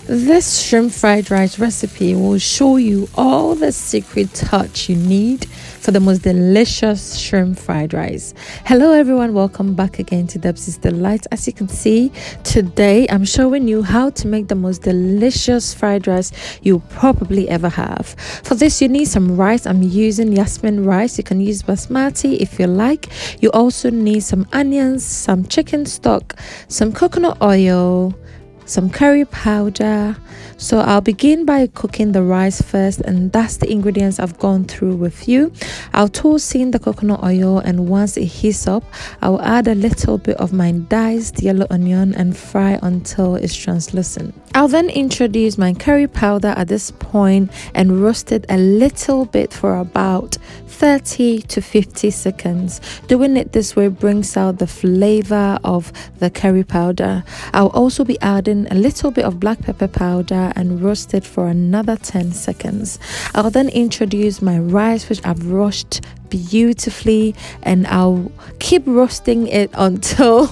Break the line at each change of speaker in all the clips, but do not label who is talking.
This shrimp fried rice recipe will show you all the secret touch you need for the most delicious shrimp fried rice. Hello everyone, welcome back again to Tbsp Delight. As you can see, today I'm showing you how to make the most delicious fried rice you'll probably ever have. For this you need some rice. I'm using Jasmine rice. You can use basmati if you like. You also need some onions, some chicken stock, some coconut oil, some curry powder. So I'll begin by cooking the rice first, and that's the ingredients I've gone through with you. I'll toss in the coconut oil, and once it heats up, I'll add a little bit of my diced yellow onion and fry until it's translucent. I'll then introduce my curry powder at this point and roast it a little bit for about 30 to 50 seconds. Doing it this way brings out the flavor of the curry powder. I'll also be adding a little bit of black pepper powder and roast it for another 10 seconds. I'll then introduce my rice, which I've washed beautifully, and I'll keep roasting it until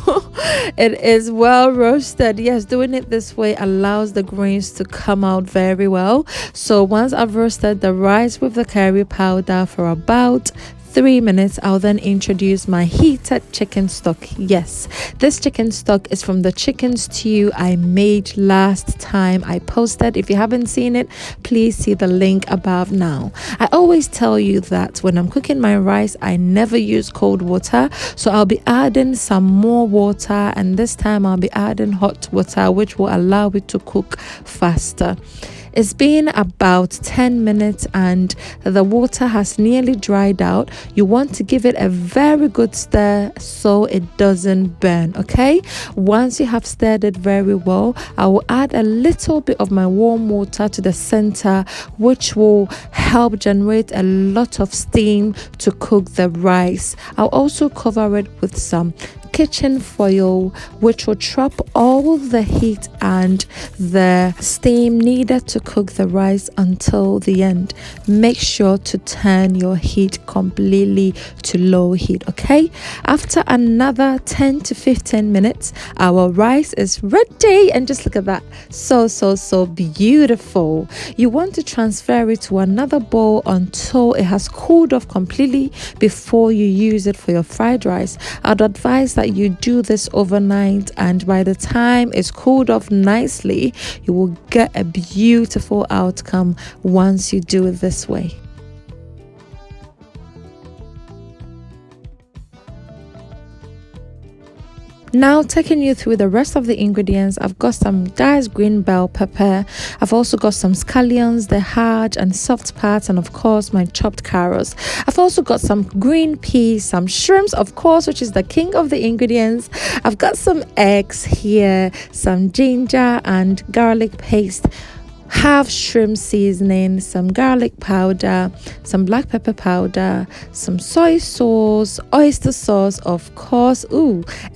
it is well roasted. Yes, doing it this way allows the grains to come out very well. So once I've roasted the rice with the curry powder for about 3 minutes, I'll then introduce my heated chicken stock. Yes, this chicken stock is from the chicken stew I made last time I posted. If you haven't seen it, please see the link above now. I always tell you that when I'm cooking my rice, I never use cold water, so I'll be adding some more water, and this time I'll be adding hot water, which will allow it to cook faster. It's been about 10 minutes and the water has nearly dried out. You want to give it a very good stir so it doesn't burn, okay? Once you have stirred it very well, I will add a little bit of my warm water to the center, which will help generate a lot of steam to cook the rice. I'll also cover it with some kitchen foil, which will trap all the heat and the steam needed to cook the rice until the end. Make sure to turn your heat completely to low heat, okay? After another 10 to 15 minutes, our rice is ready, and just look at that, so beautiful. You want to transfer it to another bowl until it has cooled off completely before you use it for your fried rice. I'd advise that you do this overnight, and by the time it's cooled off nicely, you will get a beautiful outcome once you do it this way. Now taking you through the rest of the ingredients, I've got some diced green bell pepper. I've also got some scallions, the hard and soft parts, and of course my chopped carrots. I've also got some green peas, some shrimps, of course, which is the king of the ingredients. I've got some eggs here, some ginger and garlic paste, half shrimp seasoning, some garlic powder, some black pepper powder, some soy sauce, oyster sauce, of course.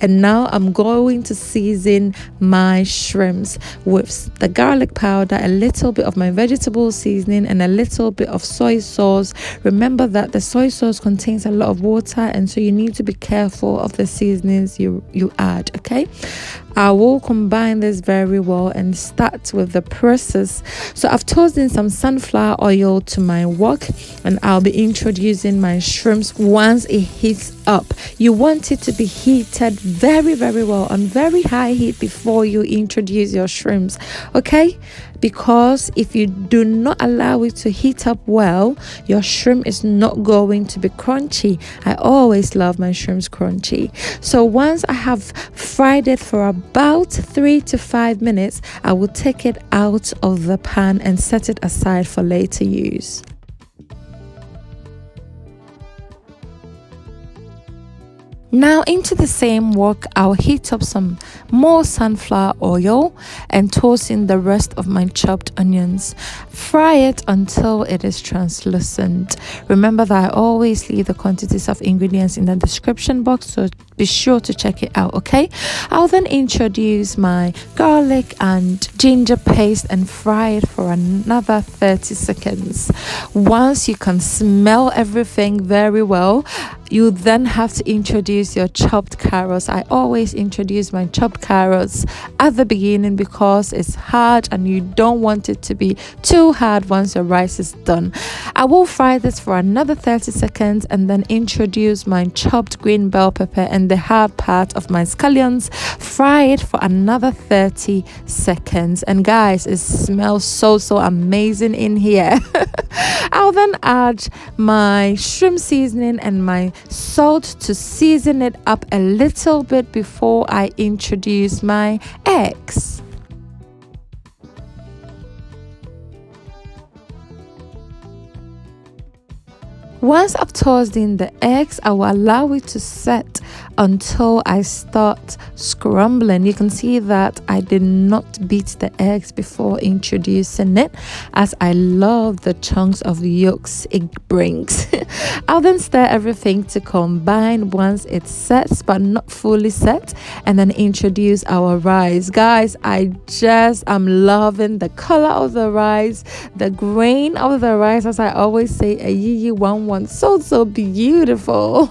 And now I'm going to season my shrimps with the garlic powder, a little bit of my vegetable seasoning, and a little bit of soy sauce. Remember that the soy sauce contains a lot of water, and so you need to be careful of the seasonings you add, okay? I will combine this very well and start with the process. So I've tossed in some sunflower oil to my wok, and I'll be introducing my shrimps once it heats up. You want it to be heated very well on very high heat before you introduce your shrimps, okay? Because if you do not allow it to heat up well, your shrimp is not going to be crunchy. I always love my shrimps crunchy. So once I have fried it for about 3 to 5 minutes, I will take it out of the pan and set it aside for later use. Now into the same wok, I'll heat up some more sunflower oil and toss in the rest of my chopped onions. Fry it until it is translucent. Remember that I always leave the quantities of ingredients in the description box, so be sure to check it out, okay? I'll then introduce my garlic and ginger paste and fry it for another 30 seconds. Once you can smell everything very well, You then have to introduce your chopped carrots. I always introduce my chopped carrots at the beginning because it's hard and you don't want it to be too hard once your rice is done. I will fry this for another 30 seconds and then introduce my chopped green bell pepper and the hard part of my scallions. Fry it for another 30 seconds. And guys, it smells so amazing in here. I'll then add my shrimp seasoning and my salt to season it up a little bit before I introduce my eggs. Once I've tossed in the eggs, I will allow it to set until I start scrambling. You can see that I did not beat the eggs before introducing it, as I love the chunks of yolks it brings. I'll then stir everything to combine once it sets but not fully set, and then introduce our rice. Guys, I'm loving the color of the rice, the grain of the rice. As I always say, a yee one so beautiful.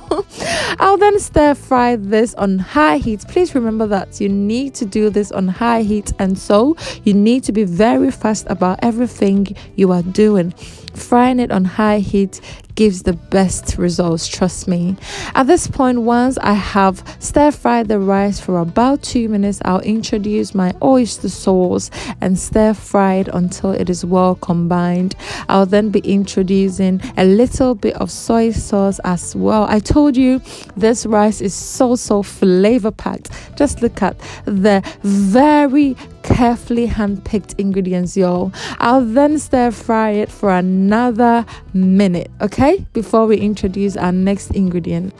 I'll then stir fry this on high heat. Please remember that you need to do this on high heat, and so you need to be very fast about everything you are doing. Frying it on high heat gives the best results, trust me. At this point, once I have stir fried the rice for about 2 minutes, I'll introduce my oyster sauce and stir fry it until it is well combined. I'll then be introducing a little bit of soy sauce as well. I told you this rice is so flavor packed. Just look at the very carefully hand-picked ingredients, y'all. I'll then stir fry it for another minute, okay, before we introduce our next ingredient,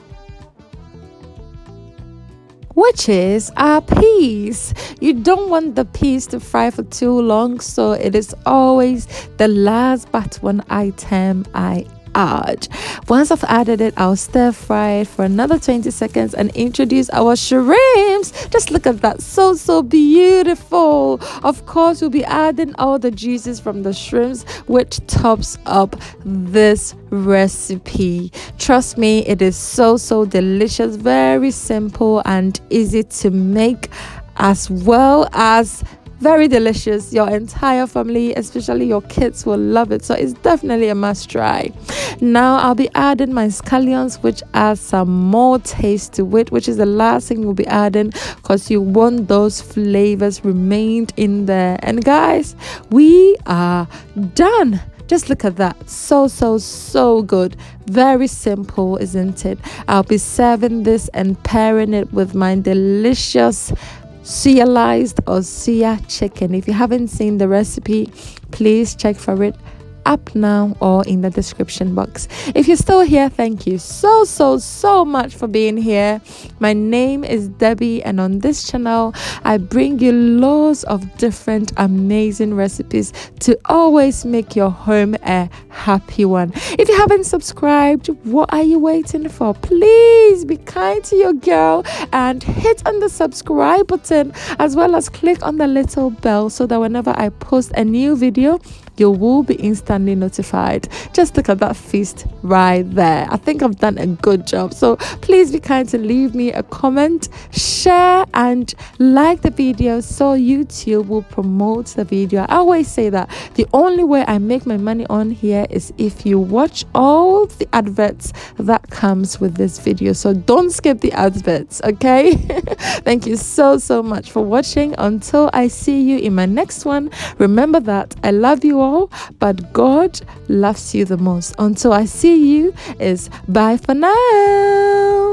which is our peas. You don't want the peas to fry for too long, so it is always the last but one item I add. Once I've added it, I'll stir fry it for another 20 seconds and introduce our shrimps. Just look at that, so beautiful. Of course, we'll be adding all the juices from the shrimps, which tops up this recipe. Trust me, it is so delicious, very simple and easy to make, as well as very delicious. Your entire family, especially your kids, will love it, so it's definitely a must try. Now I'll be adding my scallions, which adds some more taste to it, which is the last thing we'll be adding because you want those flavors remained in there. And guys, we are done. Just look at that, so good. Very simple, isn't it? I'll be serving this and pairing it with my delicious Soyalized or soya chicken. If you haven't seen the recipe, please check for it up now or in the description box. If you're still here, thank you so much for being here. My name is Debbie, and on this channel I bring you loads of different amazing recipes to always make your home a happy one. If you haven't subscribed, what are you waiting for? Please be kind to your girl and hit on the subscribe button, as well as click on the little bell so that whenever I post a new video, you will be instantly notified. Just look at that feast right there. I think I've done a good job. So please be kind to leave me a comment, share and like the video so YouTube will promote the video. I always say that the only way I make my money on here is if you watch all the adverts that comes with this video. So don't skip the adverts, okay? Thank you so much for watching. Until I see you in my next one, remember that I love you all, but God loves you the most. Until I see you, is bye for now.